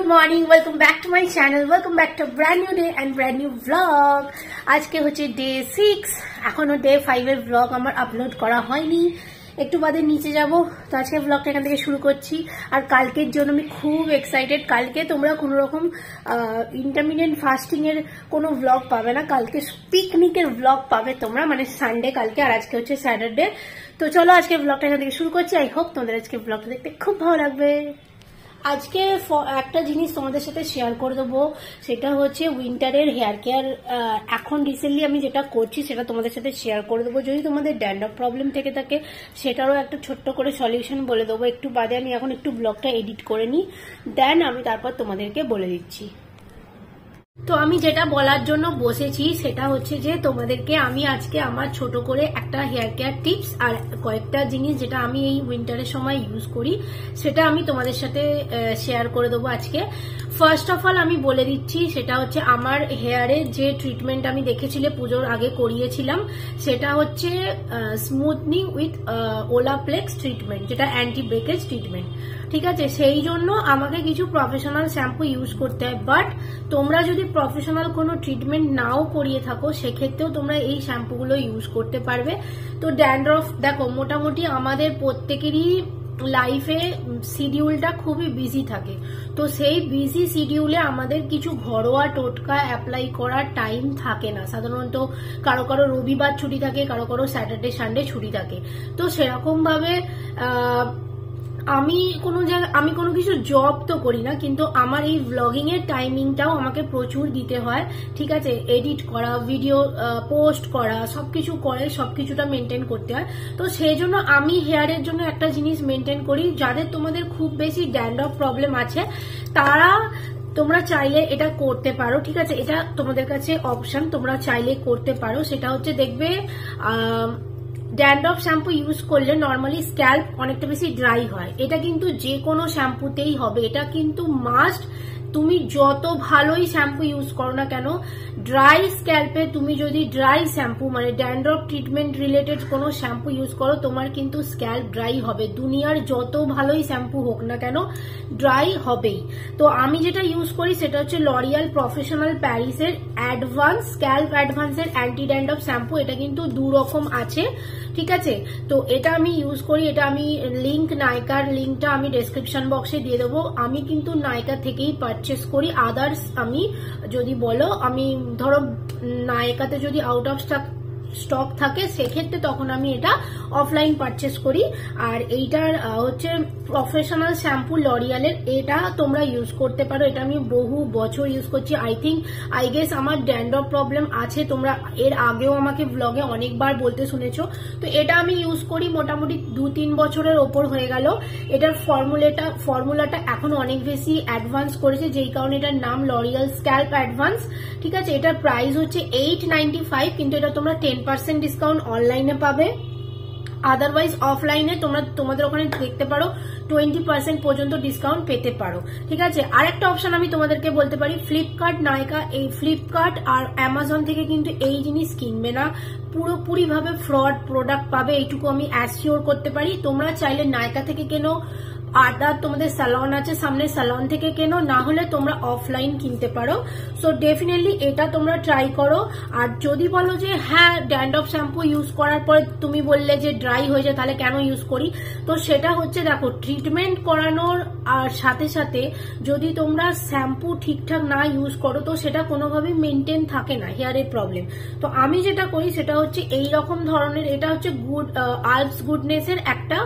Morning welcome back to my channel welcome back to brand new day and brand new vlog. आज के হচ্ছে day 6 এখনো day 5 এর blog আমার upload করা হয়নি, একটু বাদে নিচে যাব। তো আজকে ব্লগটা এখান থেকে শুরু করছি। আর কালকের জন্য আমি খুব এক্সাইটেড। কালকে তোমরা কোনো রকম ইন্টারমিডিয়েন্ট ফাস্টিং এর কোনো ব্লগ পাবে না, কালকে পিকনিকের ব্লগ পাবে তোমরা, মানে সানডে কালকে, আর আজকে হচ্ছে স্যাটারডে। তো চলো আজকে ব্লগটা এখান থেকে শুরু করছি। আই হোপ তোমাদের আজকে ব্লগটা দেখতে খুব ভালো লাগবে। আজকে একটা জিনিস তোমাদের সাথে শেয়ার করে দেবো, সেটা হচ্ছে উইন্টারের হেয়ার কেয়ার। এখন রিসেন্টলি আমি যেটা করছি সেটা তোমাদের সাথে শেয়ার করে দেবো। যদি তোমাদের ড্যান্ড্রফ প্রবলেম থেকে থাকে সেটারও একটা ছোট্ট করে সলিউশন বলে দেবো। একটু বাদে আমি এখন একটু ব্লগটা এডিট করে নিই, দেন আমি তারপর তোমাদেরকে বলে দিচ্ছি। তো আমি যেটা বলার জন্য বসেছি সেটা হচ্ছে যে তোমাদেরকে আমি আজকে আমার ছোট করে একটা হেয়ার কেয়ার টিপস আর কয়েকটা জিনিস যেটা আমি এই উইন্টারের সময় ইউজ করি সেটা আমি তোমাদের সাথে শেয়ার করে দেবো আজকে। ফার্স্ট অফ অল আমি বলে দিচ্ছি, সেটা হচ্ছে আমার হেয়ারের যে ট্রিটমেন্ট আমি দেখেছিলে পুজোর আগে করিয়েছিলাম, সেটা হচ্ছে স্মুথনিং উইথ ওলাপ্লেক্স ট্রিটমেন্ট, যেটা অ্যান্টি ব্রেকেজ ট্রিটমেন্ট। ঠিক আছে, সেই জন্য আমাকে কিছু প্রফেশনাল শ্যাম্পু ইউজ করতে হয়। বাট তোমরা যদি প্রফেশনাল কোনো ট্রিটমেন্ট নাও করিয়ে থাকো সেক্ষেত্রেও তোমরা এই শ্যাম্পুগুলো ইউজ করতে পারবে। তো ড্যান্ড্রফ দেখো, মোটামুটি আমাদের প্রত্যেকেরই লাইফে শিডিউলটা খুবই বিজি থাকে। তো সেই বিজি শিডিউলে আমাদের কিছু ঘরোয়া টোটকা অ্যাপ্লাই করার টাইম থাকে না। সাধারণত কারো কারো রবিবার ছুটি থাকে, কারো কারো স্যাটারডে সানডে ছুটি থাকে। তো সেরকম ভাবে আমি কোনো কিছু জব তো করি না, কিন্তু আমার এই ব্লগিং এর টাইমিংটাও আমাকে প্রচুর দিতে হয়। ঠিক আছে, এডিট করা, ভিডিও পোস্ট করা, সবকিছুটা মেনটেন করতে হয়। তো সেই জন্য আমি হেয়ারের জন্য একটা জিনিস মেনটেন করি, যাদের তোমাদের খুব বেশি ড্যান্ড্রফ প্রবলেম আছে তোমরা চাইলে এটা করতে পারো। ঠিক আছে, এটা তোমাদের কাছে অপশন, তোমরা চাইলে করতে পারো। সেটা হচ্ছে দেখবে ড্যান্ড্রফ শ্যাম্পু ইউজ করলে নর্মালি স্ক্যাল্প অনেকটা বেশি ড্রাই হয়। এটা কিন্তু যে কোনো শ্যাম্পুতেই হবে, এটা কিন্তু মাস্ট। তুমি যত ভালোই শ্যাম্পু ইউজ করো না কেন, ড্রাই স্ক্যাল্পে তুমি যদি ড্রাই শ্যাম্পু মানে ড্যান্ড্রফ ট্রিটমেন্ট রিলেটেড কোনো শ্যাম্পু ইউজ করো, তোমার কিন্তু স্ক্যাল্প ড্রাই হবে। দুনিয়ার যত ভালোই শ্যাম্পু হোক না কেন, ড্রাই হবেই। তো আমি যেটা ইউজ করি সেটা হচ্ছে লরিয়াল প্রফেশনাল প্যারিসের অ্যাডভান্স স্ক্যাল্প অ্যাডভান্সের অ্যান্টি ড্যান্ড্রফ শ্যাম্পু। এটা কিন্তু দু রকম আছে। ঠিক আছে, তো এটা আমি ইউজ করি। এটা আমি নাইকার লিঙ্কটা আমি ডেসক্রিপশন বক্সে দিয়ে দেবো। আমি কিন্তু নাইকা থেকেই পারচেস করি। আদার্স আমি যদি বলো, আমি ধরো নাইকাতে যদি আউট অফ স্টক থাকে সেক্ষেত্রে তখন আমি এটা অফলাইন পারচেস করি। আর এইটার হচ্ছে প্রফেশনাল শ্যাম্পু লরিয়ালের, এটা তোমরা ইউজ করতে পারো। এটা আমি বহু বছর ইউজ করছি। আই গেস আমার ড্যান্ড্রফ প্রবলেম আছে, তোমরা এর আগেও আমাকে ব্লগে অনেকবার বলতে শুনেছো। তো এটা আমি ইউজ করি মোটামুটি 2-3 বছরের ওপর হয়ে গেল। এটার ফর্মুলাটা এখন অনেক বেশি অ্যাডভান্স করেছে, যেই কারণে এটার নাম লরিয়াল স্ক্যাল্প অ্যাডভান্স। ঠিক আছে, এটার প্রাইস হচ্ছে 895, কিন্তু এটা তোমরা 10% ডিসকাউন্ট অনলাইনে পাবে। আদারওয়াইজ অফলাইনে তোমাদের ওখানে দেখতে পারো 20% পর্যন্ত ডিসকাউন্ট পেতে পারো। ঠিক আছে, আরেকটা অপশন আমি তোমাদেরকে বলতে পারি, ফ্লিপকার্ট, নাইকা, এই ফ্লিপকার্ট আর অ্যামাজন থেকে কিন্তু এই জিনিস কিনবে না, পুরোপুরি ভাবে ফ্রড প্রোডাক্ট পাবে, এইটুকু আমি অ্যাসিওর করতে পারি। তোমরা চাইলে নাইকা থেকে কেনো, আদার তোমাদের স্যালন আছে সামনে, স্যালন থেকে কেনো, না হলে তোমরা অফলাইন কিনতে পারো। সো ডেফিনেটলি এটা তোমরা ট্রাই করো। আর যদি বলো যে হ্যাঁ ড্যান্ড্রফ শ্যাম্পু ইউজ করার পরে তুমি বললে যে ড্রাই হয়ে যায়, তাহলে কেন ইউজ করি? তো সেটা হচ্ছে দেখো, ট্রিটমেন্ট করানোর আর সাথে সাথে যদি তোমরা শ্যাম্পু ঠিকঠাক না ইউজ করো তো সেটা কোনোভাবেই মেনটেন থাকে না হেয়ারের প্রবলেম। তো আমি যেটা করি সেটা হচ্ছে এই রকম ধরনের, এটা হচ্ছে আর্বস গুডনেস এর একটা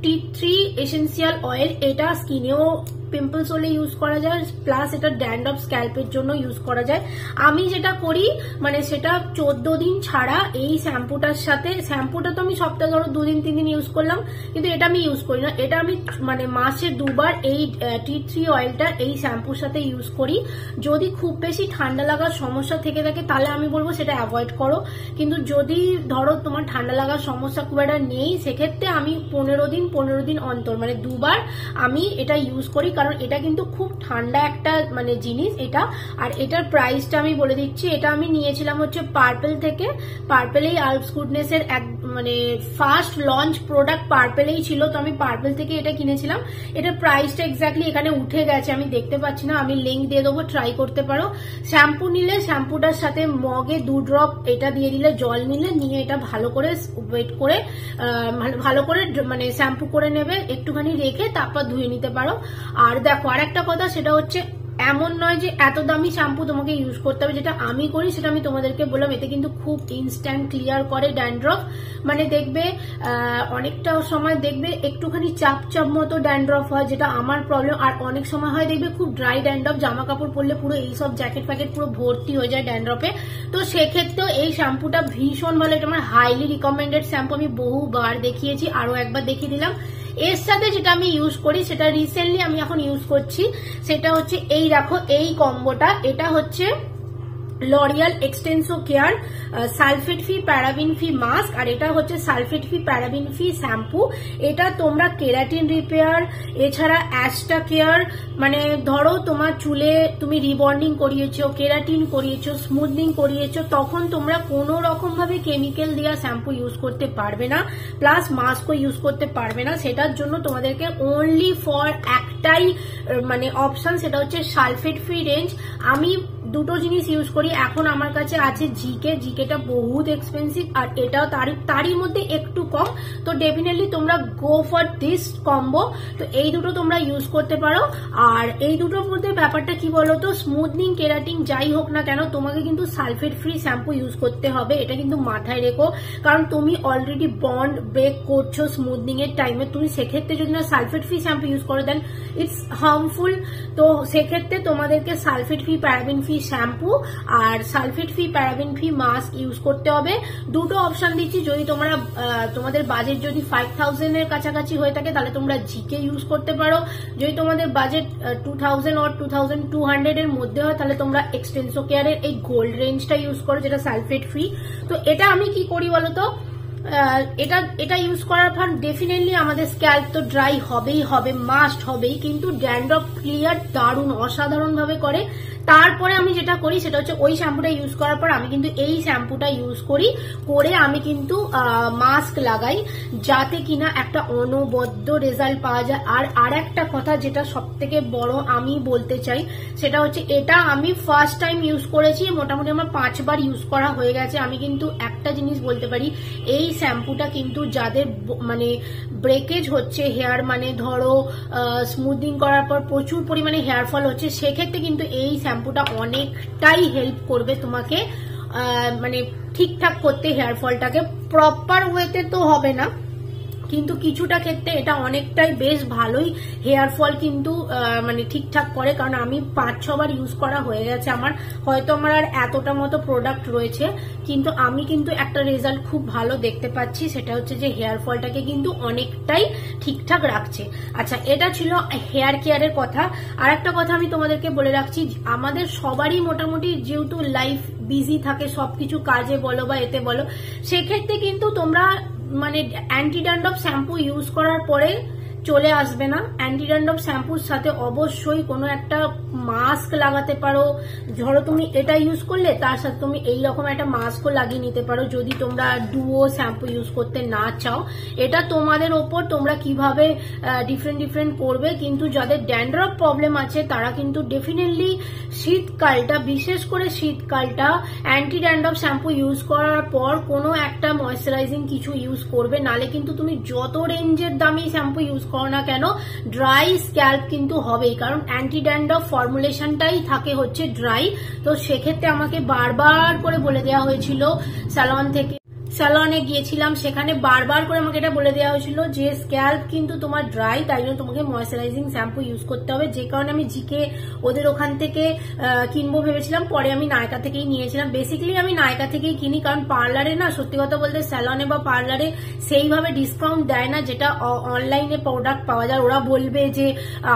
টি 3 এসেন্সিয়াল অয়েল। এটা স্কিনেও পিম্পলস হলে ইউজ করা যায়, প্লাস এটা ড্যান্ড্রফ স্ক্যাল্পের জন্য ইউজ করা যায়। আমি যেটা করি মানে সেটা 14 দিন ছাড়া এই শ্যাম্পুটার সাথে, শ্যাম্পুটা তো আমি সপ্তাহে ধরো 2-3 দিন ইউজ করলাম, কিন্তু এটা আমি ইউজ করি না। এটা আমি মানে মাসে 2 বার এই টি 3 অয়েলটা এই শ্যাম্পুর সাথে ইউজ করি। যদি খুব বেশি ঠান্ডা লাগার সমস্যা থেকে থাকে তাহলে আমি বলবো সেটা অ্যাভয়েড করো, কিন্তু যদি ধরো তোমার ঠান্ডা লাগার সমস্যা খুব একটা নেই সেক্ষেত্রে আমি 15 দিন অন্তর মানে 2 বার আমি এটা ইউজ করি। কারণ এটা কিন্তু খুব ঠান্ডা একটা মানে জিনিস এটা। আর এটার প্রাইসটা আমি বলে দিচ্ছি, এটা আমি নিয়েছিলাম হচ্ছে পার্পেল থেকে। পার্পেলেই আলপস গুডনেস এর এক মানে ফার্স্ট লঞ্চ প্রোডাক্ট পার্পেলেই ছিল, তো আমি পার্পেল থেকে এটা কিনেছিলাম। এটার প্রাইসটা এক্স্যাক্টলি এখানে উঠে গেছে, আমি দেখতে পাচ্ছি না, আমি লিঙ্ক দিয়ে দেবো, ট্রাই করতে পারো। শ্যাম্পু নিলে শ্যাম্পুটার সাথে মগে 2 ড্রপ এটা দিয়ে দিলে, জল নিলে নিয়ে এটা ভালো করে ওয়েট করে ভালো করে মানে শ্যাম্পু করে নেবে, একটুখানি রেখে তারপর ধুয়ে নিতে পারো। আর দেখো আরেকটা কথা, সেটা হচ্ছে এমন নয় যে এত দামি শ্যাম্পু তোমাকে ইউজ করতে হবে, যেটা আমি করি সেটা আমি তোমাদেরকে বললাম। এতে কিন্তু খুব ইনস্ট্যান্ট ক্লিয়ার করে ড্যান্ড্রফ, মানে দেখবে অনেকটা সময় দেখবে একটুখানি চাপ চাপ মতো ড্যান্ড্রফ হয়, যেটা আমার প্রবলেম। আর অনেক সময় হয় দেখবে খুব ড্রাই ড্যান্ড্রফ, জামা কাপড় পরলে পুরো এইসব জ্যাকেট ফ্যাকেট পুরো ভর্তি হয়ে যায় ড্যান্ড্রফে। তো সেক্ষেত্রেও এই শ্যাম্পুটা ভীষণ ভালো, এটা আমার হাইলি রিকমেন্ডেড শ্যাম্পু, আমি বহুবার দেখিয়েছি, আরো একবার দেখিয়ে দিলাম। এর সাথে যেটা আমি ইউজ করি, সেটা রিসেন্টলি আমি এখন ইউজ করছি, সেটা হচ্ছে এই দেখো এই কম্বোটা। এটা হচ্ছে L'Oreal Xtenso care sulphate free paraben free mask, আর এটা হচ্ছে sulphate free paraben free shampoo. এটা তোমরা কেরাটিন রিপেয়ার, এছাড়া অ্যাস্টা কেয়ার, মানে ধরো তোমার চুলে তুমি রিবন্ডিং করিয়েছো, কেরাটিন করিয়েছো, স্মুথনিং করিয়েছো, তখন তোমরা কোনো রকম ভাবে কেমিক্যাল দেওয়া শ্যাম্পু ইউজ করতে পারবে না, প্লাস মাস্কও ইউজ করতে পারবে না। সেটার জন্য তোমাদেরকে অনলি ফর একটাই মানে অপশন, সেটা হচ্ছে সালফেট ফ্রি রেঞ্জ। আমি দুটো জিনিস ইউজ করি, এখন আমার কাছে আছে জিকেটা বহুত এক্সপেন্সিভ, আর এটাও তারই মধ্যে একটু কম। তো ডেফিনেটলি তোমরা গো ফর দিস কম্বো। তো এই দুটো তোমরা ইউজ করতে পারো। আর এই দুটোর মধ্যে ব্যাপারটা কি বলতো, স্মুথনিং কেরাটিন যাই হোক না কেন, তোমাকে কিন্তু সালফেট ফ্রি শ্যাম্পু ইউজ করতে হবে, এটা কিন্তু মাথায় রেখো। কারণ তুমি অলরেডি বন্ড ব্রেক করছো স্মুথনিং এর টাইমে, তুমি সেক্ষেত্রে যদি না সালফেট ফ্রি শ্যাম্পু ইউজ করো দেন ইটস হার্মফুল। তো সেক্ষেত্রে তোমাদেরকে sulphate free paraben free shampoo আর sulphate free paraben free mask use করতে হবে। দুটো অপশন দিচ্ছি, যদি তোমরা তোমাদের বাজেট যদি 5000 এর কাছাকাছি হয়ে থাকে তাহলে তোমরা জিকে ইউজ করতে পারো। যদি তোমাদের বাজেট 2000 or 2200 এর মধ্যে হয় তাহলে তোমরা এক্সটেন্সো কেয়ারের এই গোল্ড রেঞ্জটা ইউজ করো, যেটা সালফেট ফ্রি। তো এটা আমি কি করি বলতো, এটা ইউজ করার পর ডেফিনেটলি আমাদের স্ক্যাল্প তো ড্রাই হবেই হবে, মাস্ট হবেই, কিন্তু ড্যান্ড্রফ ক্লিয়ার দারুণ অসাধারণ ভাবে করে। তারপরে আমি যেটা করি সেটা হচ্ছে ওই শ্যাম্পুটা ইউজ করার পর আমি কিন্তু এই শ্যাম্পুটা ইউজ করি, করে আমি কিন্তু মাস্ক লাগাই, যাতে কিনা একটা অনবদ্য রেজাল্ট পাওয়া যায়। আর একটা কথা যেটা সব থেকে বড় আমি বলতে চাই, সেটা হচ্ছে এটা আমি ফার্স্ট টাইম ইউজ করেছি, মোটামুটি আমার 5 বার ইউজ করা হয়ে গেছে। আমি কিন্তু একটা জিনিস বলতে পারি, এই শ্যাম্পুটা কিন্তু যাদের মানে ব্রেকেজ হচ্ছে হেয়ার, মানে ধরো স্মুথিং করার পর প্রচুর পরিমাণে হেয়ার ফল হচ্ছে, সেক্ষেত্রে কিন্তু এই শ্যাম্পুটা অনেকটাই হেল্প করবে তোমাকে মানে ঠিকঠাক করতে হেয়ার ফলটাকে। প্রপার ওয়েতে তো হবে না, কিন্তু কিছুটা ক্ষেত্রে এটা অনেকটাই বেশ ভালোই হেয়ার ফল কিন্তু মানে ঠিকঠাক করে। কারণ আমি 5-6 বার ইউজ করা হয়ে গেছে আমার, হয়তো আমার আর এতটা মতো প্রোডাক্ট রয়েছে, কিন্তু আমি কিন্তু একটা রেজাল্ট খুব ভালো দেখতে পাচ্ছি, সেটা হচ্ছে যে হেয়ার ফলটাকে কিন্তু অনেকটাই ঠিকঠাক রাখছে। আচ্ছা, এটা ছিল হেয়ার কেয়ারের কথা। আর একটা কথা আমি তোমাদেরকে বলে রাখছি, আমাদের সবারই মোটামুটি যেহেতু লাইফ বিজি থাকে, সবকিছু কাজে বলো বা এতে বলো, সেক্ষেত্রে কিন্তু তোমরা মানে অ্যান্টি ড্যান্ড্রফ শ্যাম্পু ইউজ করার পরে চলে আসবে না। অ্যান্টি ড্যান্ড্রফ শ্যাম্পুর সাথে অবশ্যই কোনো একটা মাস্ক লাগাতে পারো। ধরো তুমি এটা ইউজ করলে তার সাথে তুমি এইরকম একটা মাস্কও লাগিয়ে নিতে পারো, যদি তোমরা ডুও শ্যাম্পু ইউজ করতে না চাও। এটা তোমাদের ওপর, তোমরা কিভাবে ডিফারেন্ট করবে। কিন্তু যাদের ড্যান্ড্রফ প্রবলেম আছে তারা কিন্তু ডেফিনেটলি শীতকালটা, বিশেষ করে শীতকালটা অ্যান্টি ড্যান্ড্রফ শ্যাম্পু ইউজ করার পর কোনো একটা ময়শ্চারাইজিং কিছু ইউজ করবে, নালে কিন্তু তুমি যত রেঞ্জের দামি শ্যাম্পু ইউজ করো না কেন ড্রাই স্ক্যাল্প কিন্তু হবেই। কারণ অ্যান্টি ড্যান্ড্রফ ফর্মুলেশনটাই থাকে হচ্ছে ড্রাই। তো সেক্ষেত্রে আমাকে বারবার করে বলে দেওয়া হয়েছিল, স্যালনে গিয়েছিলাম, সেখানে বারবার করে আমাকে এটা বলে দেওয়া হয়েছিল যে স্ক্যাল্প কিন্তু তোমার ড্রাই, তাই জন্য তোমাকে ময়শ্চারাইজিং শ্যাম্পু ইউজ করতে হবে। যে কারণে আমি জিকে ওদের ওখান থেকে কিনবো ভেবেছিলাম, পরে আমি নায়কা থেকেই নিয়েছিলাম। বেসিক্যালি আমি নায়কা থেকেই কিনি, কারণ পার্লারে না, সত্যি কথা বলতে স্যালনে বা পার্লারে সেইভাবে ডিসকাউন্ট দেয় না যেটা অনলাইনে প্রোডাক্ট পাওয়া যায়। ওরা বলবে যে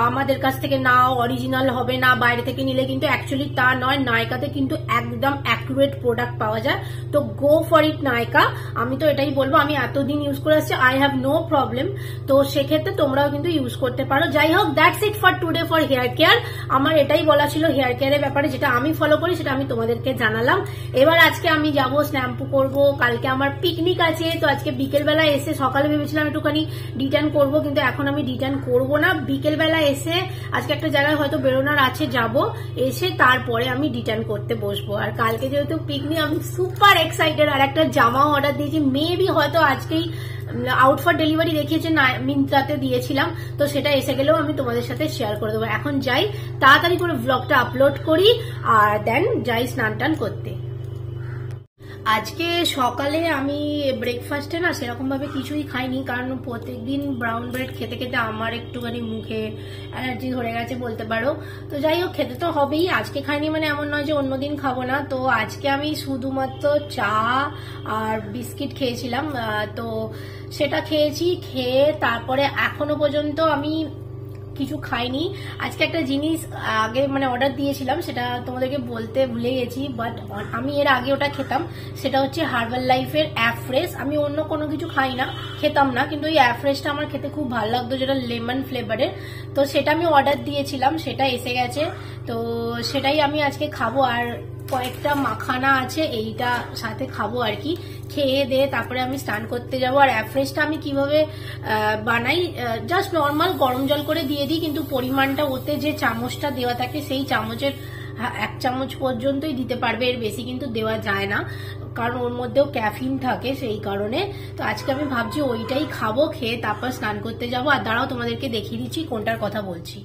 আমাদের কাছ থেকে নাও, অরিজিনাল হবে না, বাইরে থেকে নিলে, কিন্তু অ্যাকচুয়ালি তা নয়। নায়কাতে কিন্তু একদম অ্যাকুরেট প্রোডাক্ট পাওয়া যায়। তো গো ফর ইট নায়কা। আমি তো এটাই বলবো, আমি এতদিন ইউজ করে আসছি, আই হ্যাভ নো প্রবলেম। তো সেক্ষেত্রে তোমরাও কিন্তু ইউজ করতে পারো। যাই হোক, that's it for today for hair care. আমার এটাই বলা ছিল হেয়ার কেয়ারের ব্যাপারে, যেটা আমি ফলো করি সেটা আমি তোমাদেরকে জানালাম। এবার আজকে আমি যাব শ্যাম্পু করব, কালকে আমার পিকনিক আছে। তো আজকে বিকেলবেলা এসে, সকালে ভেবেছিলাম একটুখানি ডিটার্ন করব, কিন্তু এখন আমি ডিটার্ন করব না। বিকেলবেলা এসে আজকে একটা জায়গায় হয়তো বেরোনোর আছে, যাব, এসে তারপরে আমি ডিটার্ন করতে বসবো। আর কালকে যেহেতু পিকনিক, আমি সুপার এক্সাইটেড। আর একটা জামাও অর্ডার দিয়েছি, মেবি হয়তো আজকেই আউট ফর ডেলিভারি দেখিয়েছে, না মিন্ত্রাতে দিয়েছিলাম, তো সেটা এসে গেলেও আমি তোমাদের সাথে শেয়ার করে দেবো। এখন যাই, তাড়াতাড়ি করে ব্লগটা আপলোড করি, আর দেন যাই স্নান টান করতে। আজকে সকালে আমি ব্রেকফাস্টে না সেরকম ভাবে কিছুই খাইনি, কারণ প্রত্যেকদিন ব্রাউন ব্রেড খেতে খেতে আমার একটুখানি মুখে অ্যালার্জি ধরে গেছে বলতে পারো। তো যাই হোক, খেতে তো হবেই। আজকে খাইনি মানে এমন নয় যে অন্যদিন খাবো না। তো আজকে আমি শুধুমাত্র চা আর বিস্কিট খেয়েছিলাম, তো সেটা খেয়েছি। খেয়ে তারপরে এখনো পর্যন্ত আমি কিছু খাইনি। আজকে একটা জিনিস আগে মানে অর্ডার দিয়েছিলাম, সেটা তোমাদেরকে বলতে ভুলে গেছি, বাট আমি এর আগে ওটা খেতাম। সেটা হচ্ছে হার্বাল লাইফের অ্যাফ্রেশ। আমি অন্য কোনো কিছু খাই না, খেতাম না, কিন্তু এই অ্যাফ্রেশটা আমার খেতে খুব ভালো লাগতো, যেটা লেমন ফ্লেভারের। তো সেটা আমি অর্ডার দিয়েছিলাম, সেটা এসে গেছে। তো সেটাই আমি আজকে খাবো। আর কয়েকটা মাখানা আছে, এইটা সাথে খাবো আর কি। খেয়ে দিয়ে তারপরে আমি স্নান করতে যাবো। আর অ্যাফ্রেশটা আমি কিভাবে বানাই, জাস্ট নর্মাল গরম জল করে দিয়ে দিই, কিন্তু পরিমাণটা ওতে যে চামচটা দেওয়া থাকে সেই চামচের 1 চামচ পর্যন্তই দিতে পারবে, এর বেশি কিন্তু দেওয়া যায় না, কারণ ওর মধ্যেও ক্যাফিন থাকে সেই কারণে। তো আজকে আমি ভাবছি ওইটাই খাবো, খেয়ে তারপর স্নান করতে যাবো। আর দাঁড়াও তোমাদেরকে দেখিয়ে দিচ্ছি কোনটার কথা বলছি।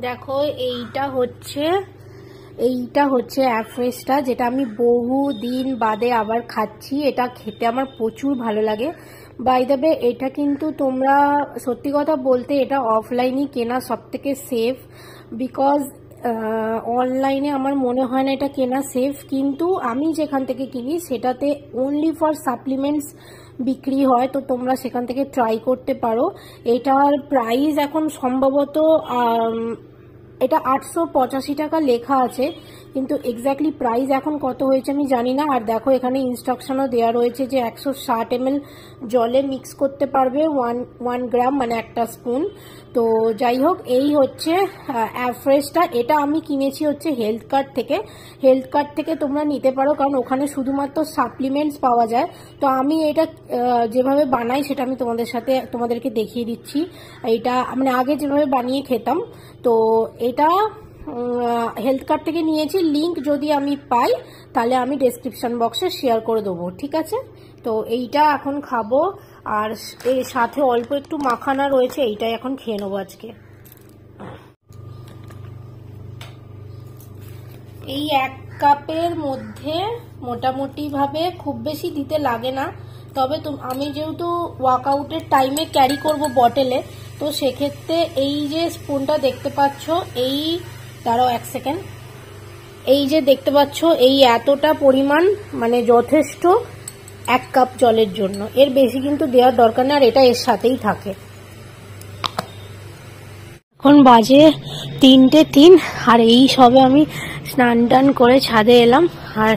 দেখো, এইটা হচ্ছে অ্যাফ্রেশটা, যেটা আমি বহু দিন বাদে আবার খাচ্ছি। এটা খেতে আমার প্রচুর ভালো লাগে। বাই দ্য ওয়ে, এটা কিন্তু তোমরা সত্যি কথা বলতে এটা অফলাইনই কেনা সব থেকে সেফ, বিকজ অনলাইনে আমার মনে হয় না এটা কেনা সেফ। কিন্তু আমি যেখান থেকে কিনি সেটাতে অনলি ফর সাপ্লিমেন্টস বিক্রি হয়, তো তোমরা সেখান থেকে ট্রাই করতে পারো। এটার প্রাইস এখন সম্ভবত এটা 885 টাকা লেখা আছে, কিন্তু এক্স্যাক্টলি প্রাইস এখন কত হয়েছে আমি জানি না। আর দেখো, এখানে ইনস্ট্রাকশনও দেওয়া রয়েছে যে 160 ml জলে মিক্স করতে পারবে 1 গ্রাম, মানে একটা স্পুন। তো যাই হোক, এই হচ্ছে অ্যাফ্রেশটা। এটা আমি কিনেছি হচ্ছে হেলথ কার্ড থেকে। হেলথ কার্ড থেকে তোমরা নিতে পারো, কারণ ওখানে শুধুমাত্র সাপ্লিমেন্টস পাওয়া যায়। তো আমি এটা যেভাবে বানাই সেটা আমি তোমাদেরকে দেখিয়ে দিচ্ছি। এটা মানে আগে যেভাবে বানিয়ে খেতাম, তো এটা হেলথ কার্ড থেকে নিয়েছি। লিংক যদি আমি পাই তাহলে আমি ডেসক্রিপশন বক্সে শেয়ার করে দেবো, ঠিক আছে? তো এইটা এখন খাবো, আর এর সাথে অল্প একটু মাখানা রয়েছে, এইটাই এখন খেয়ে নেবো আজকে। এই 1 কাপের মধ্যে মোটামুটি ভাবে খুব বেশি দিতে লাগে না, তবে আমি যেহেতু ওয়ার্কআউটের টাইমে ক্যারি করব বটলে, তো সেক্ষেত্রে এই যে স্পুনটা দেখতে পাচ্ছ, এই দাঁড়াও 1 সেকেন্ড, এই যে দেখতে পাচ্ছ এই এতটা পরিমাণ মানে যথেষ্ট 1 কাপ জলের জন্য। এর বেশি কিন্তু দেওয়ার দরকার নেই, আর এটা এর সাথেই থাকে। এখন বাজে 3:03, আর এই সবে আমি স্নান টান করে ছাদে এলাম। আর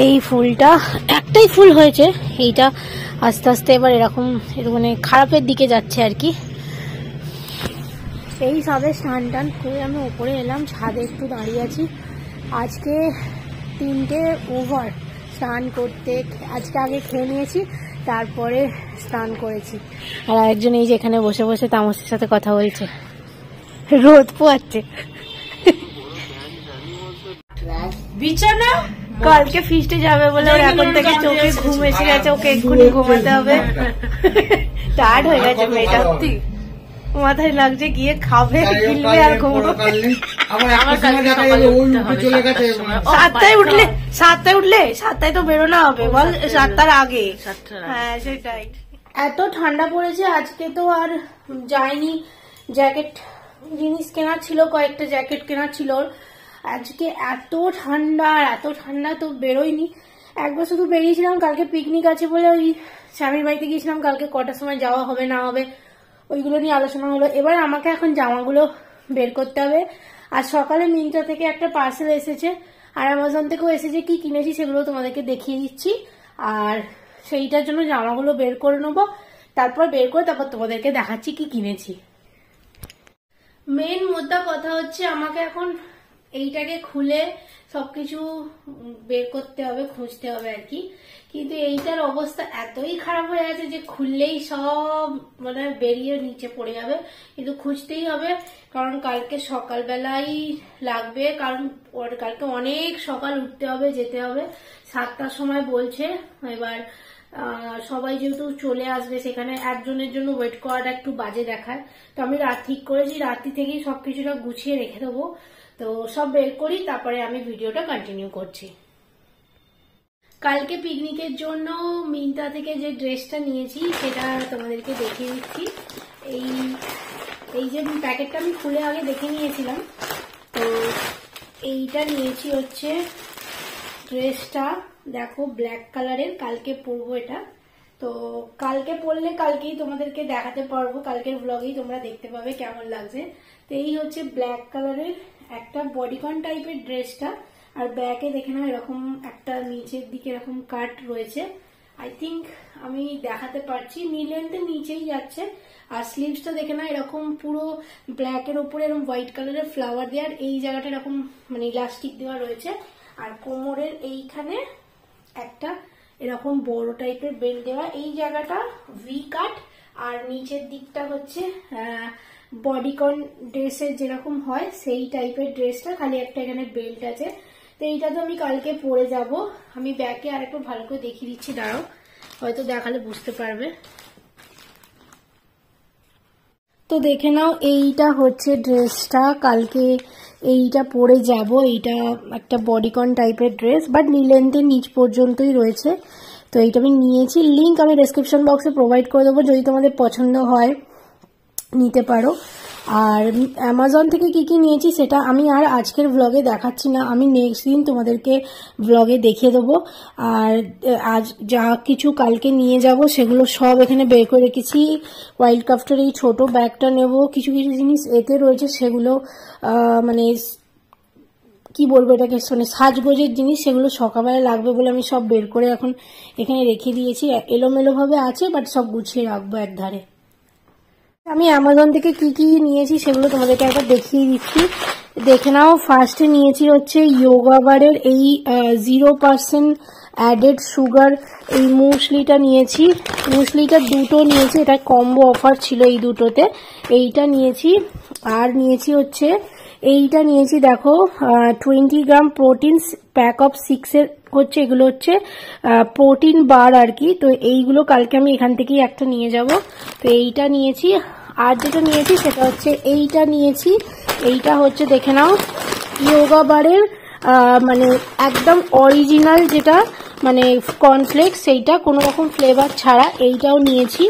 এই ফুলটা একটাই ফুল হয়েছে, এইটা আস্তে আস্তে এবার এরকম মানে খারাপের দিকে যাচ্ছে আর কি। এই সবে স্নান টান করে আমি ওপরে এলাম, ছাদে একটু দাঁড়িয়ে আছি। আজকে 3টে ওভার স্নান করতে, আজকে আগে খেয়ে নিয়েছি, তারপরে স্নান করেছি। আর একজন এই যে এখানে বসে বসে তামসের সাথে কথা বলছে, রোদ পোয়াচ্ছে। বিছানা কালকে ফিস্টে যাবে বলে এখন থেকে চোখে ঘুম এসে গেছে, ওকে এক্ষুনি ঘুমাতে হবে। টায়ার্ড হয়ে গেছে মেয়েটা, মাথায় লাগছে, গিয়ে খাবে, গিলবে আর ঘুমবে। 7টায় উঠলে 7টায় তো বেরোনো হবে, বল 7টার আগে। হ্যাঁ সেটাই। এত ঠান্ডা পড়েছে আজকে, তো আর যায়নি। জ্যাকেট জিনিস কেনার ছিল, কয়েকটা জ্যাকেট কেনার ছিল। আজকে এত ঠান্ডা তো বেরোয়নি। একবার শুধু বেরিয়েছিলাম, কালকে পিকনিক আছে বলে ওই স্বামীর বাড়িতে গিয়েছিলাম। কালকে কটার সময় যাওয়া হবে না হবে ওইগুলো নিয়ে আলোচনা হলো। এবার আমাকে এখন জামাগুলো বের করতে হবে। আর সকালে মিন্ত্রা থেকে একটা পার্সেল এসেছে, আর অ্যামাজন থেকেও এসেছে। কি কিনেছি সেগুলো তোমাদেরকে দেখিয়ে দিচ্ছি। আর সেইটার জন্য জামাগুলো বের করে নেবো, তারপর বের করে তারপর তোমাদেরকে দেখাচ্ছি কি কিনেছি। মেন মোদ্দা কথা হচ্ছে আমাকে এখন এইটাকে খুলে সবকিছু বের করতে হবে, খুঁজতে হবে আর কি। কিন্তু এইটার অবস্থা এতই খারাপ হয়ে আছে যে খুললেই সব মানে বেরিয়ে নিচে পড়ে যাবে, কিন্তু খুঁজতেই হবে কারণ কালকে সকালবেলাই লাগবে, কারণ কালকে অনেক সকাল উঠতে হবে, যেতে হবে 7টার সময় বলছে। এবার সবাই যেহেতু চলে আসবে সেখানে একজনের জন্য ওয়েট করাটা একটু বাজে দেখায়, তো আমি রাত ঠিক করেছি রাত্রি থেকেই সবকিছুটা গুছিয়ে রেখে দেবো। তো সব বের করি তারপরে আমি ভিডিওটা কন্টিনিউ করছি। কালকে পিকনিকের জন্য মিন্ত্রা থেকে যে ড্রেসটা নিয়েছি সেটা তোমাদেরকে দেখিয়ে দিচ্ছি। এই যে প্যাকেটটা আমি খুলে আগে দেখে নিয়েছিলাম। তো এইটা নিয়েছি হচ্ছে ড্রেসটা, দেখো ব্ল্যাক কালারের, কালকে পরবো এটা। তো কালকে পরলে কালকেই তোমাদেরকে দেখাতে পারবো, কালকের ব্লগেই তোমরা দেখতে পাবে কেমন লাগছে। তো এই হচ্ছে ব্ল্যাক কালারের একটা বডিকন টাইপের ড্রেসটা, আর ব্যাকে দেখে না এরকম একটা নিচের দিকে এরকম কাট রয়েছে। আই থিঙ্ক আমি দেখাতে পারছি, নি লেন্থের নিচেই যাচ্ছে। আর স্লিভসটা দেখে না এরকম পুরো ব্ল্যাকের উপরে এরকম হোয়াইট কালারের ফ্লাওয়ার দেওয়ার, এই জায়গাটা এরকম মানে ইলাস্টিক দেওয়া রয়েছে। আর কোমরের এইখানে একটা এরকম বড় টাইপের বেল্ট দেওয়া, এই জায়গাটা ভি কাট। আর নিচের দিকটা হচ্ছে বডিকন ড্রেসের যেরকম হয় সেই টাইপের ড্রেসটা, খালি একটা এখানে বেল্ট আছে। তো এইটা তো আমি কালকে পরে যাব। আমি ব্যাকে আর একটু ভালো করে দেখিয়ে দিচ্ছি, দাঁড়াও, হয়তো দেখালে বুঝতে পারবে। তো দেখে নাও, এইটা হচ্ছে ড্রেসটা, কালকে এইটা পরে যাব। এইটা একটা বডিকন টাইপের ড্রেস, বাট নি লেন্থের নিচ পর্যন্তই রয়েছে। তো এইটা আমি নিয়েছি, লিঙ্ক আমি ডেসক্রিপশন বক্সে প্রোভাইড করে দেবো, যদি তোমাদের পছন্দ হয় নিতে পারো। আর অ্যামাজন থেকে কি কি নিয়েছি সেটা আমি আর আজকের ব্লগে দেখাচ্ছি না, আমি নেক্সট দিন তোমাদেরকে ব্লগে দেখিয়ে দেবো। আর আজ যা কিছু কালকে নিয়ে যাব সেগুলো সব এখানে বের করে রেখেছি। ওয়াইল্ড ক্রাফটের এই ছোট ব্যাগটা নেব, কিছু কিছু জিনিস এতে রয়েছে সেগুলো মানে কি বলবো এটাকে, মানে সাজগোজের জিনিস, সেগুলো সকালবেলা লাগবে বলে আমি সব বের করে এখন এখানে রেখে দিয়েছি। এলোমেলো ভাবে আছে, বাট সব গুছিয়ে রাখবো এক ধারে। আমি অ্যামাজন থেকে কি কি নিয়েছি সেগুলো তোমাদেরকে একবার দেখিয়ে দিচ্ছি, দেখে নাও। ফার্স্টে নিয়েছি হচ্ছে যোগা বারের এই 0% অ্যাডেড সুগার এই মুসলিটা নিয়েছি। মুসলিটা দুটো নিয়েছি, এটা কম্বো অফার ছিল এই দুটোতে, এইটা নিয়েছি। আর নিয়েছি হচ্ছে এইটা নিয়েছি, দেখো 20 গ্রাম প্রোটিন প্যাক অফ 6 হচ্ছে, এগুলো হচ্ছে প্রোটিন বার আর কি। তো এইগুলো কালকে আমি এখান থেকেই একটা নিয়ে যাব। তো এইটা নিয়েছি। আর যেটা নিয়েছি সেটা হচ্ছে এইটা নিয়েছি, এইটা হচ্ছে দেখে নাও যোগা বারের মানে একদম অরিজিনাল যেটা মানে কর্নফ্লেক্স, সেইটা কোনো রকম ফ্লেভার ছাড়া, এইটাও নিয়েছি।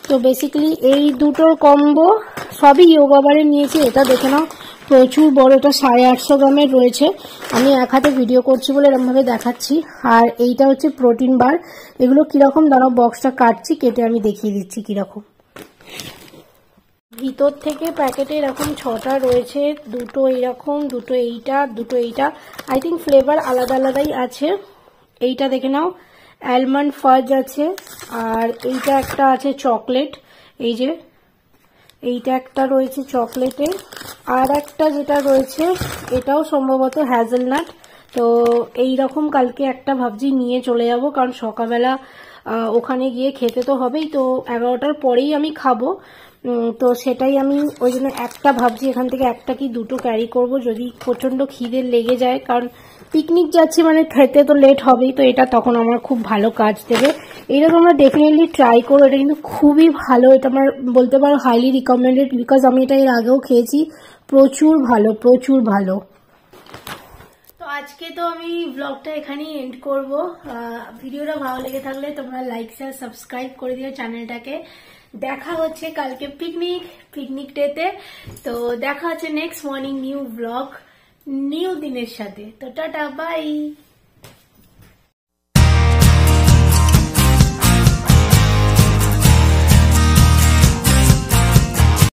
তো বেসিক্যালি এই দুটোর কম্বো সবই যোগা বারের নিয়েছি। এটা দেখে নাও প্রচুর বড়, এটা 850 গ্রামের রয়েছে। আমি এক হাতে ভিডিও করছি বলে এরকম ভাবে দেখাচ্ছি। আর এইটা হচ্ছে প্রোটিন বার। এগুলো কিরকম দাঁড়াও বক্সটা কাটছি, কেটে আমি দেখিয়ে দিচ্ছি কিরকম। ভিতর থেকে প্যাকেটে এরকম 6টা রয়েছে, দুটো এইরকম, দুটো এইটা, দুটো এইটা। আই থিঙ্ক ফ্লেভার আলাদা আলাদাই আছে। এইটা দেখে নাও অ্যালমন্ড ফাজ আছে, আর এইটা একটা আছে চকলেট, এই যে এইটা একটা রয়েছে চকলেটে। আর একটা যেটা রয়েছে এটাও সম্ভবত হ্যাজেলনাট। তো এইরকম কালকে একটা ভাবছি নিয়ে চলে যাব, কারণ সকালবেলা ওখানে গিয়ে খেতে তো হবেই। তো 11টার পরেই আমি খাবো, তো সেটাই আমি ওই জন্য একটা ভাবছি এখান থেকে একটা কি দুটো ক্যারি করব, যদি প্রচন্ড খিদে লেগে যায়, কারণ পিকনিক যাচ্ছি মানে খেতে তো লেট হবেই। তো এটা তখন আমার খুব ভালো কাজ দেবে। এটা তোমরা ডেফিনেটলি ট্রাই করো, এটা কিন্তু খুবই ভালো। এটা আমার বলতে পারো হাইলি রিকমেন্ডেড, বিকজ আমি এটা এর আগেও খেয়েছি, প্রচুর ভালো, প্রচুর ভালো। তো আজকে তো আমি ব্লগটা এখানেই এন্ড করব। ভিডিওটা ভালো লেগে থাকলে তোমরা লাইক শেয়ার সাবস্ক্রাইব করে দিও চ্যানেলটাকে। দেখা হচ্ছে কালকে পিকনিক ডেতে। তো দেখা হচ্ছে next morning new blog new দিনের সাথে। তো টাটা, বাই।